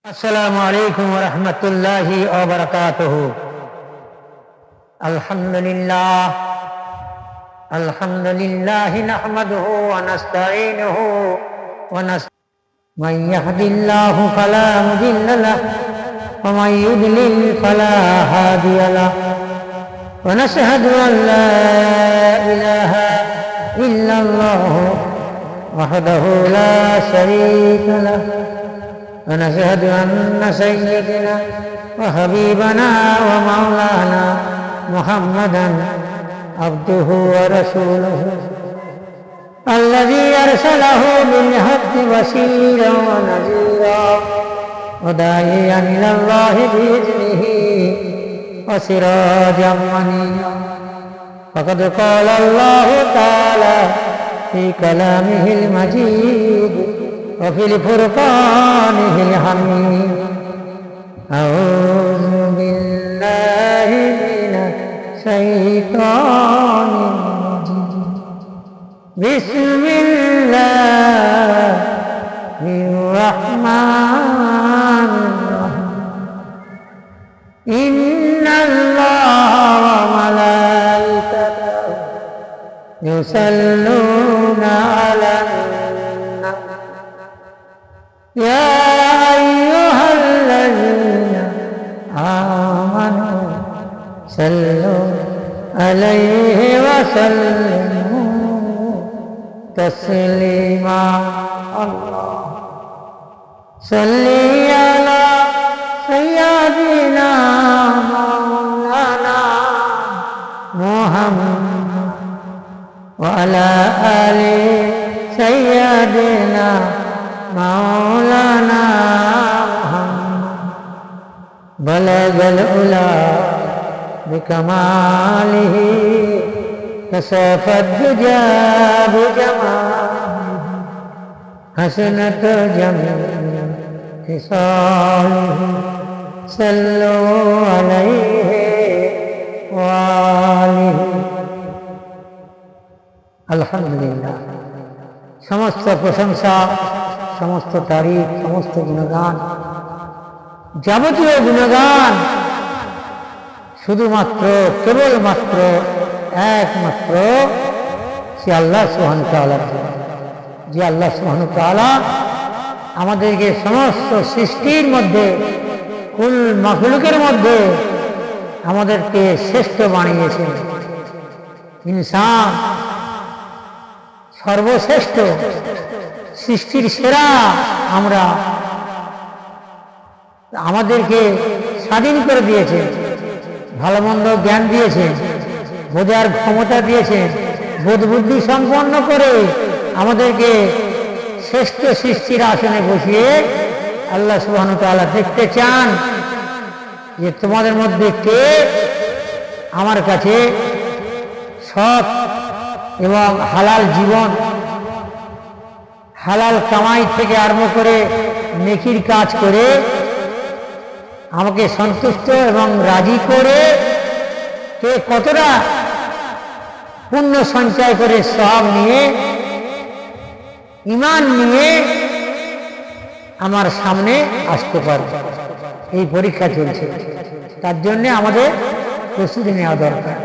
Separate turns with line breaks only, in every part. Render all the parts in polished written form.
अस्सलामु अलैकुम व रहमतुल्लाहि व बरकातुहू। अल्हम्दुलिल्लाह नहमदुहु व नस्तईनुहु मन यहदिल्लाहु फला मुदिल्ल लहु व मन युद्लिल फला हादिय लहु व नशहदु अन ला इलाहा इल्लल्लाह वहदहु ला शरीका लहु ونشهد أن سيدنا وحبيبنا ومولانا محمدا عبده ورسوله الذي أرسله بالحق بشيرا ونذيرا وداعيا إلى الله بإذنه وسراجا منيرا. فقد قال الله تعالى في كلامه المجيد وفي الفرقانه الحميد: أعوذ بالله من الشيطان الرجيم. بسم الله الرحمن الرحيم. إن الله وملائكته يصلون على يا أيها الذين آمنوا صلوا عليه وسلموا تسليما. الله صل على سيدنا مولانا محمد وعلى آل سيدنا مولانا محمد. بلغ العلا بكماله كشف الدجى بجماله حسنت جميع خصاله صلوا عليه وآله. আলহামদুলিল্লাহ, সমস্ত প্রশংসা, সমস্ত তারিফ, সমস্ত গুণগান, যাবতীয় গুণগান শুধুমাত্র কেবলমাত্র একমাত্র সে আল্লাহ সুবহানাহু ওয়া তাআলার। যে আল্লাহ সুবহানাহু ওয়া তাআলা আমাদেরকে সমস্ত সৃষ্টির মধ্যে, কুল মাখলুকের মধ্যে আমাদেরকে শ্রেষ্ঠ বানিয়েছেন। ইনসান সর্বশ্রেষ্ঠ, সৃষ্টির সেরা। আমরা আমাদেরকে স্বাধীন করে দিয়েছে, ভালো মন্দ জ্ঞান দিয়েছে, বোঝার ক্ষমতা দিয়েছে, বোধ বুদ্ধি সম্পন্ন করে আমাদেরকে শ্রেষ্ঠ সৃষ্টির আসনে বসিয়ে আল্লাহ সুবহানাহু ওয়া তাআলা দেখতে চান যে তোমাদের মধ্যে কে আমার কাছে সৎ এবং হালাল জীবন, হালাল কামাই থেকে আরম্ভ করে নেকির কাজ করে আমাকে সন্তুষ্ট এবং রাজি করে কে কতটা পুণ্য সঞ্চয় করে সওয়াব নিয়ে, ঈমান নিয়ে আমার সামনে আসতে পারবে। এই পরীক্ষা চলছে, তার জন্য আমাদের প্রস্তুতি নেওয়া দরকার।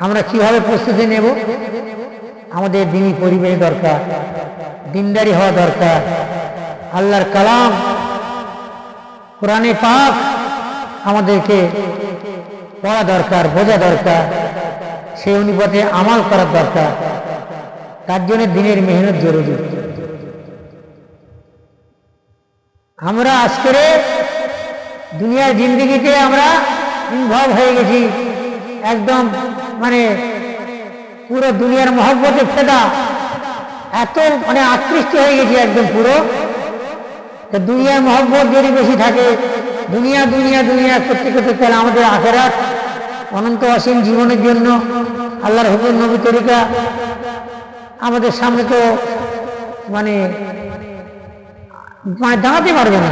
আমরা কিভাবে প্রস্তুতি নেব? আমাদের দ্বীনি পরিবেশ দরকার, দিনদারি হওয়া দরকার, আল্লাহর কালাম কোরআনে পাক আমাদেরকে পড়া দরকার, বোঝা দরকার, সেই অনুপাতে আমাল করার দরকার। তার জন্য দিনের মেহনত জরুরি। আমরা আজকের দুনিয়ার জিন্দেগিতে আমরা ইনভলভ হয়ে গেছি, একদম মানে পুরো দুনিয়ার মহব্বতে ফেদা, এত মানে আকৃষ্ট হয়ে গেছি একদম পুরো। তো দুনিয়ার মহব্বত যদি বেশি থাকে, দুনিয়া দুনিয়া দুনিয়া করতে করতে, তাহলে আমাদের আখিরাত অনন্ত অসীম জীবনের জন্য আল্লাহর হুকুম, নবী তরিকা আমাদের সামনে তো মানে দাঁড়াতে পারবে না।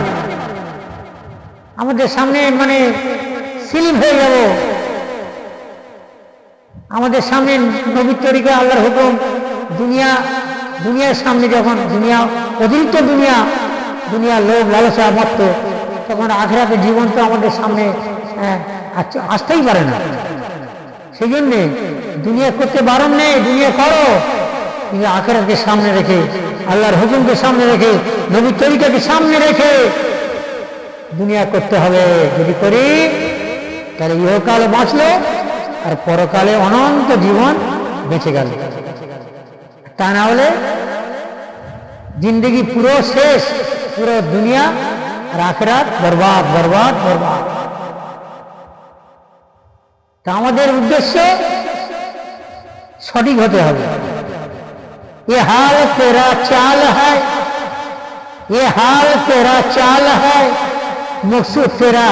আমাদের সামনে মানে সিলিম হয়ে যাব। আমাদের সামনে নবী তরিকা, আল্লাহর হুকুম, দুনিয়ার সামনে যখন দুনিয়া, অতিরিক্ত দুনিয়া দুনিয়ার লোভ লালসা মত্ত, তখন আখিরাতের জীবন তো আমাদের সামনে আসতেই পারে না। সেই জন্যে দুনিয়া করতে বারণ নেই, দুনিয়া করো, কিন্তু আখিরাতকে সামনে রেখে, আল্লাহর হুকুমকে সামনে রেখে, নবীর তরিকাকে সামনে রেখে দুনিয়া করতে হবে। যদি করি তাহলে ইহকালে বাঁচলো আর পরকালে অনন্ত জীবন বেঁচে গেল। তা না হলে জিন্দগি পুরো শেষ, পুরো দুনিয়া আর আখিরাত বরবাদ বরবাদ বরবাদ। তা আমাদের উদ্দেশ্য সঠিক হতে হবে। ये हाल तेरा चाल है, ये हाल तेरा चाल है, मकसूद तेरा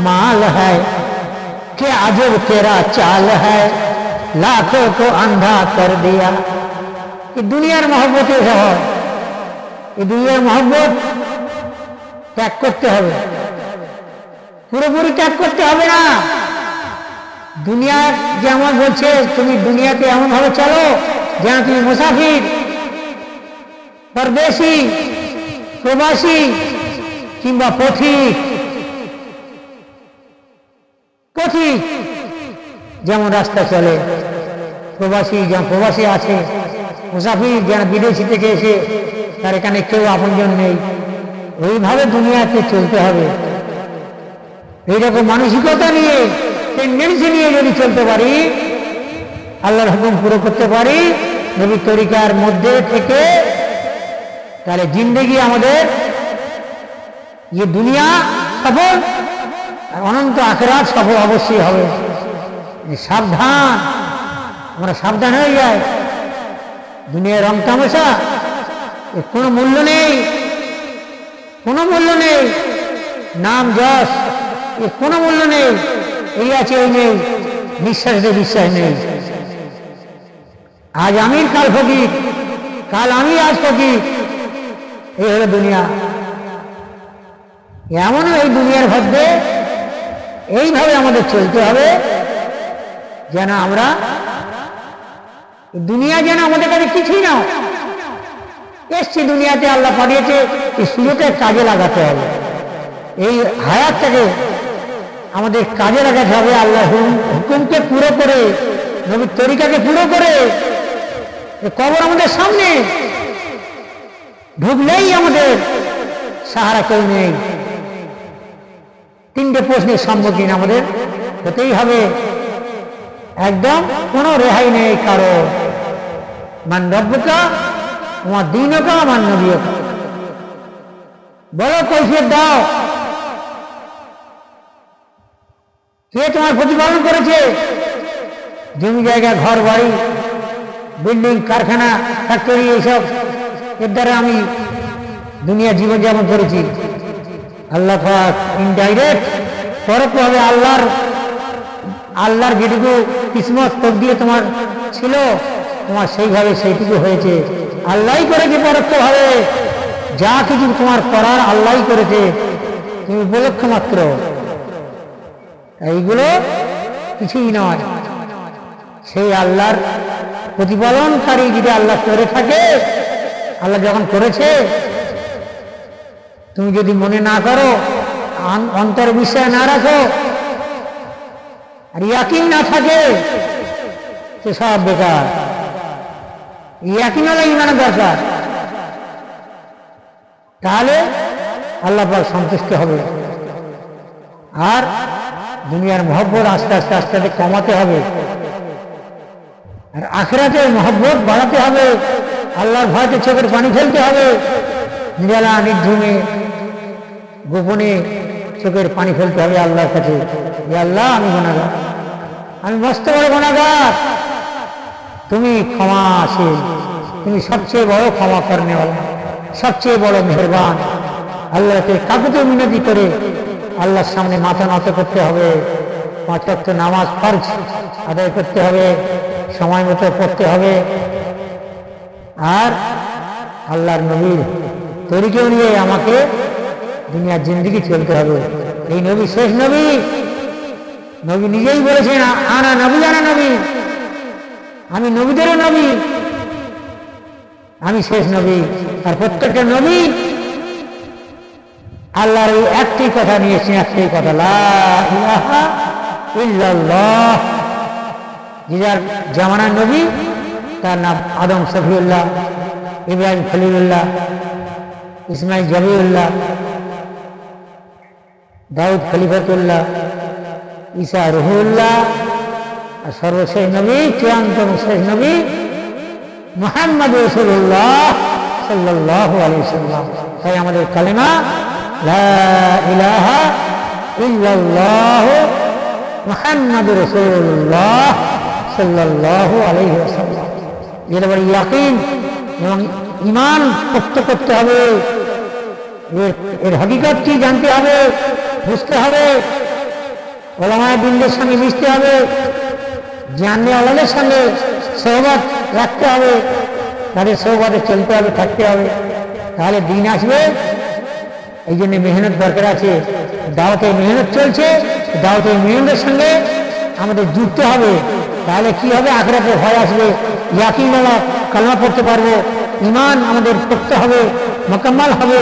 माल है, क्या अजब तेरा चाल है, लाखों को अंधा कर दिया। ये दुनियार मोहब्बत है, ये दुनियार मोहब्बत त्याग करते হবে, পুরোপুরি ত্যাগ করতে হবে না। দুনিয়া যেমন বলছে তুমি দুনিয়াতে এমন ভাবে চলো যেন তুমি মুসাফির, পরদেশী, প্রবাসী কিংবা পথিক। পথিক যেমন রাস্তা চলে, প্রবাসী যেমন প্রবাসী আছে, মুসাফির যেন বিদেশি থেকে এসে তার এখানে কেউ আপনজন নেই, ওইভাবে দুনিয়াতে চলতে হবে। এইরকম মানসিকতা নিয়ে, টেন্ডেন্সি নিয়ে যদি চলতে পারি, আল্লাহর হুকুম পুরো করতে পারি নবীর তরিকার মধ্যে থেকে, তাহলে জিন্দেগি আমাদের ये দুনিয়া সফল আর অনন্ত আখিরাত সফল অবশ্যই হবে। সাবধান, আমরা সাবধান হয়ে যাই। দুনিয়ার রং তামাশা এর কোনো মূল্য নেই, কোনো মূল্য নেই। নাম যশ এর কোনো মূল্য নেই। এই আছে ওই নেই, নিঃশ্বাস দিয়ে বিশ্বাস নেই। আজ আমির কাল ফকির, কাল আমি আজ ফকির, এই হলো দুনিয়া। এমনও এই দুনিয়ার মধ্যে এইভাবে আমাদের চলতে হবে যেন আমরা, দুনিয়া যেন আমাদের কাছে কিছুই না। এসছি দুনিয়াতে, আল্লাহ পাঠিয়েছে, এই সুযোগটা কাজে লাগাতে হবে। এই হায়াতটাকে আমাদের কাজে লাগাতে হবে। আল্লাহ হুকুমকে পুরো করে, নবীর তরিকাকে পুরো করে। কবর আমাদের সামনে, ঢুকলেই আমাদের সাহারা কেউ নেই। তিনটে প্রশ্নের সম্মুখীন আমাদের হতেই হবে, একদম কোনো রেহাই নেই কারো। মান রব্বুকা আমার দীনুকা আমার নবীকা, বলো কৈফিয়ত দাও, কে তোমার প্রতিপালন করেছে? জমি জায়গা, ঘর বাড়ি, বিল্ডিং, কারখানা, ফ্যাক্টরি, এইসব এর দ্বারা আমি দুনিয়া জীবনযাপন করেছি। আল্লাহ পাক ইনডাইরেক্ট পরোক্ষভাবে আল্লাহর যেটুকু কিসমত তকদিরে তোমার ছিল, তোমার সেইভাবে সেইটুকু হয়েছে। আল্লাহই করেছে পরোক্ষভাবে, যা কিছু তোমার করার আল্লাহই করেছে, তুমি উপলক্ষ মাত্র। এইগুলো কিছুই নয়। সেই আল্লাহর প্রতিপালনকারী যদি আল্লাহ করে থাকে, আল্লাহ যখন করেছে, তুমি যদি মনে না করো, অন্তর বিশ্বাস না রাখো, আর ইয়াকিন না থাকে, সে সব বেকার। ইয়াকিন হলো ইমানের দরকার, তাহলে আল্লাহ পাক সন্তুষ্ট হবে। আর দুনিয়ার মহব্বত আস্তে আস্তে আস্তে আস্তে কমাতে হবে, আর আখিরাতের মহব্বত বাড়াতে হবে। আল্লাহর ভয়তে চোখের পানি ফেলতে হবে, নিরালা নির্ঝুমে গোপনে চোখের পানি ফেলতে হবে আল্লাহর কাছে। আল্লাহ, আমি গুনাহগার, আমি মস্ত বড় গুনাহগার, তুমি ক্ষমাশীল, তুমি সবচেয়ে বড় ক্ষমা করনেওয়ালা, সবচেয়ে বড় মেহেরবান। আল্লাহকে কাকুতে মিনতি করে আল্লাহর সামনে মাথা নত করতে হবে। 5 ওয়াক্ত নামাজ ফরজ আদায় করতে হবে, সময় মতো পড়তে হবে। আর আল্লাহর নবীর তরিকা নিয়ে আমাকে দুনিয়ার জিন্দেগি চলতে হবে। এই নবী শেষ নবী, নবী নিজেই বলেছেন, আনা নবী, আনা নবী, আমি নবীদেরও নবী, আমি শেষ নবী। আর প্রত্যেকটা নবী আল্লাহর এই একটি কথা নিয়েছেন, একটি কথা, লা ইলাহা ইল্লাল্লাহ। যে যার জামানার নবী, তার নাম আদম সফিউল্লাহ, ইব্রাহিম খলিলুল্লাহ, ইসমাইল জবিউল্লাহ, দাউদ খলিফাতুল্লাহ, ঈসা রুহুল্লাহ, আর সর্বশেষ নবী, চূড়ান্ত শেষ নবী মুহাম্মদ রাসূলুল্লাহ সাল্লাল্লাহু আলাইহি ওয়াসাল্লাম। তাই আমাদের কালেমা লা ইলাহা ইল্লাল্লাহ মুহাম্মাদুর রাসূলুল্লাহ সাল্লাল্লাহু আলাইহি ওয়াসাল্লাম। এর বড় ইয়াকিন এবং ঈমান পোক্ত করতে হবে, এর হকিকত কি জানতে হবে, বুঝতে হবে, ওলামায়ে দিনদের সঙ্গে মিশতে হবে, জানলে ওলাদের সঙ্গে সহবত রাখতে হবে, তাদের সহবতে চলতে হবে, থাকতে হবে, তাহলে দিন আসবে। এই জন্য মেহনত দরকার আছে। দাওয়াতের মেহনত চলছে, দাওয়াতের মেহনতের সঙ্গে আমাদের যুক্ত হবে, তাহলে কি হবে, আখিরাতে ভয় আসবে, ইয়াকিনওয়ালা কালেমা পড়তে পারবো, ঈমান আমাদের পোক্ত হবে, মোকাম্মাল হবে,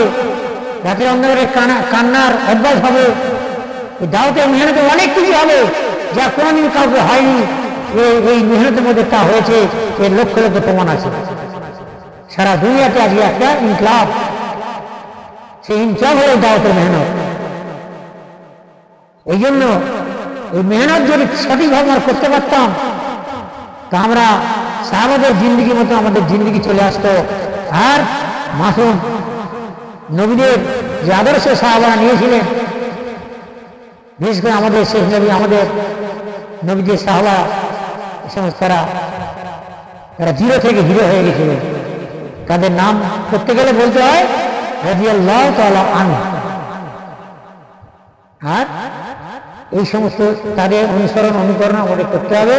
রাতের অন্ধকারে কান্নার অভ্যাস হবে। এই দাওয়াতের মেহনতে অনেক কিছু হবে যা কোনোদিন কাউকে হয়নি। এই মেহনতের মধ্যে তা হয়েছে, এর লক্ষ লক্ষ প্রমাণ আছে। সারা দুনিয়াতে আজকে একটা ইনকলাব, সেই ইনকলাব হলো দাওয়াতের মেহনত। এই জন্য এই মেহনত যদি সঠিকভাবে আমরা করতে পারতাম, তা আমরা সাহাবাদের জিন্দিগির মতো আমাদের জিন্দিগি চলে আসতো। আর মাসুম নবীদের যে আদর্শ সাহাবারা নিয়েছিলেন, বিশেষ করে আমাদের শেখ নবী, আমাদের নবীদের সাহাবা, এই সমস্ত তারা জিরো থেকে হিরো হয়ে গেছিলেন। তাদের নাম করতে গেলে বলতে হয় রাদিয়াল্লাহু তাআলা আনহু। আর এই সমস্ত তাদের অনুসরণ অনুকরণ আমাদের করতে হবে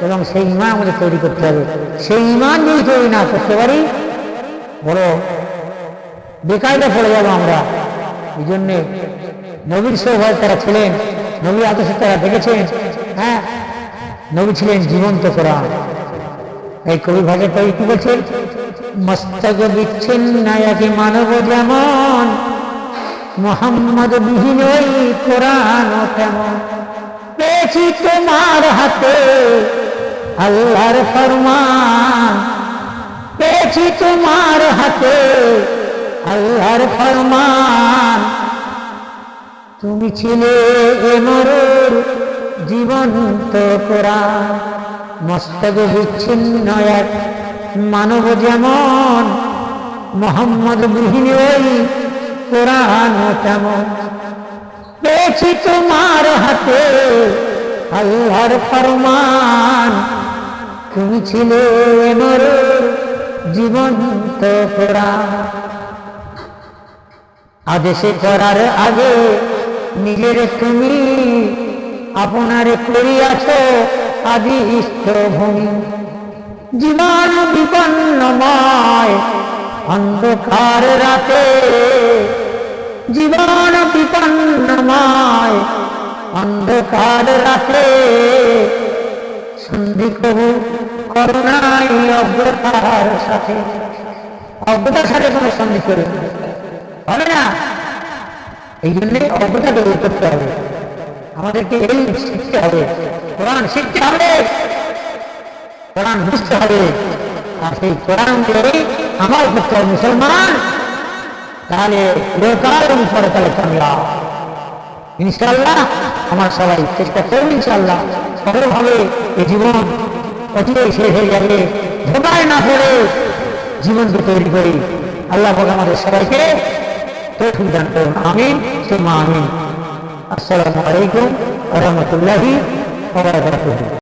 এবং সেই ঈমান আমাদের তৈরি করতে হবে। সেই ঈমান যদি তৈরি না করতে পারি, বড় বেকায়দা পড়ে যাবো আমরা। এই জন্যে নবীর সৌভাগ তারা ছিলেন, নবীর আদর্শ তারা দেখেছেন। হ্যাঁ, নবী ছিলেন জীবন্ত কোরআন। এই কবি ভাষায় কবি কি বলছেন, মস্তক বিচ্ছিন্ন একই মানব যেমন, মোহাম্মদ বিহীন ওই কোরআন তেমন। পেয়েছি তোমার হাতে আল্লাহর ফরমান, পেয়েছি তোমার হাতে আল্লাহর ফরমান। তুমি ছিলে এমরুর জীবন্ত কোরআন। মস্তক বিচ্ছিন্ন এক মানব যেমন, মোহাম্মদ বিহীন ওই কোরআন তেমন। পেয়েছি তোমার হাতে আল্লাহর ফরমান, তুমি ছিলে এমরুর জীবন্ত কোরআন। আদেশে করার আগে নিজের তুমি আপনারে করিয়াছ আদি ইষ্টভূমি। জীবন বিপন্নময় অন্ধকার রাতে, জীবন বিপন্নময় অন্ধকার রাতে। সন্ধি কবু করুণাই অজ্ঞতার সাথে। অজ্ঞতার সাথে কোনো সন্ধি করে হবে না। এই জন্যে অজ্ঞতাকে দূর করতে হবে, আমাদেরকে এই শিখতে হবে, কোরআন শিখতে হবে, কোরআন বুঝতে হবে, আর সেই কোরআন অনুযায়ী আমার করতে হবে মুসলমান। তাহলে লোকাল এবং পরকালে কামিয়াব ইনশাআল্লাহ। আমার সবাই চেষ্টা করবে ইনশাআল্লাহ, কঠোরভাবে এই জীবন অচিরেই শেষ হয়ে যাবে, ধোঁকায় না পড়ে জীবনকে তৈরি করি। আল্লাহ বলে আমাদের সবাইকে তৌফিক দান করুন, আমিন সুম্মা আমিন। আসসালামু আলাইকুম ওয়া রাহমাতুল্লাহি ওয়া বারাকাতুহু।